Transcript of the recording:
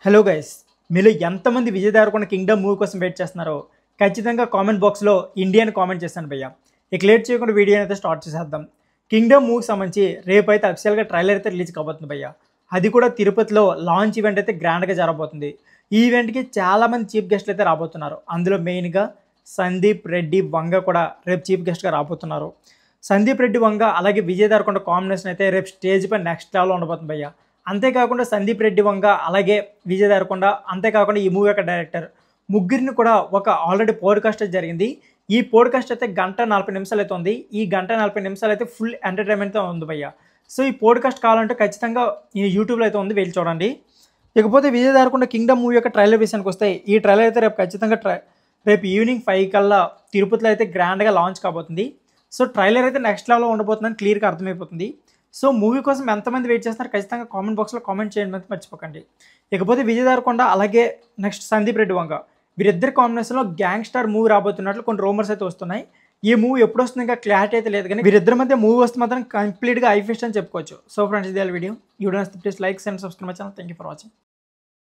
Hello guys, మీలో ఎంతమంది Vijay Devarakonda Kingdom movie కోసం వెయిట్ చేస్తున్నారో ఖచ్చితంగా కామెంట్ బాక్స్లో ఇండియా అని కామెంట్ చేస్తాను భయ్య. ఇక లేట్ చేయకుండా వీడియో అయితే స్టార్ట్ చేసేద్దాం. కింగ్డమ్ మూవీకి సంబంధించి రేపు అయితే అఫిషియల్గా ట్రైలర్ అయితే రిలీజ్ కాబోతుంది భయ్య. అది కూడా తిరుపతిలో లాంచ్ ఈవెంట్ అయితే గ్రాండ్గా జరగబోతుంది. ఈ ఈవెంట్కి చాలామంది చీఫ్ గెస్ట్లు అయితే రాబోతున్నారు. అందులో మెయిన్గా సందీప్ రెడ్డి వంగ కూడా రేపు చీఫ్ గెస్ట్గా రాబోతున్నారు. సందీప్ రెడ్డి వంగ అలాగే విజయ్ దేవరకొండ కాంబినేషన్ అయితే రేపు స్టేజ్ పై నెక్స్ట్ లెవెల్లో ఉండబోతుంది భయ్య. అంతేకాకుండా సందీప్ రెడ్డి వంగ అలాగే విజయ్ దేవరకొండ, అంతేకాకుండా ఈ మూవీ యొక్క డైరెక్టర్ ముగ్గురిని కూడా ఒక ఆల్రెడీ పోడ్కాస్ట్ జరిగింది. ఈ పోడ్కాస్ట్ అయితే 1:40 అయితే ఉంది. ఈ 1:40 అయితే ఫుల్ ఎంటర్టైన్మెంట్తో ఉంది భయ్య. సో ఈ పోడ్కాస్ట్ కావాలంటే ఖచ్చితంగా ఈ యూట్యూబ్లో అయితే ఉంది, వెళ్ళి చూడండి. ఇకపోతే విజయ్ దేవరకొండ కింగ్డమ్ మూవీ యొక్క ట్రైలర్ విషయానికి వస్తే ఈ ట్రైలర్ అయితే రేపు ఖచ్చితంగా రేపు ఈవినింగ్ 5 కల్లా తిరుపతిలో అయితే గ్రాండ్గా లాంచ్ కాబోతుంది. సో ట్రైలర్ అయితే నెక్స్ట్ లెవెల్లో ఉండబోతుందని క్లియర్గా అర్థమైపోతుంది. సో మూవీ కోసం ఎంతమంది వెయిట్ చేస్తున్నారు ఖచ్చితంగా కామెంట్ బాక్స్లో కామెంట్ చేయండి, మర్చిపోకండి. ఇకపోతే విజయ్ దేవరకొండ అలాగే నెక్స్ట్ సందీప్ రెడ్డి వంగ వీరిద్దరి కాంబినేషన్లో గ్యాంగ్స్టర్ మూవీ రాబోతున్నట్లు కొన్ని రూమర్స్ అయితే వస్తున్నాయి. ఈ మూవీ ఎప్పుడు వస్తుంది ఇంకా క్లారిటీ అయితే లేదు, కానీ వీరిద్దరి మధ్య మూవీ వస్తే మాత్రం కంప్లీట్గా ఐఫెస్ట్ అని చెప్పుకోవచ్చు. సో ఫ్రెండ్స్, ఇదే వీడియో నచ్చితే please like and subscribe my channel. Thank you for watching.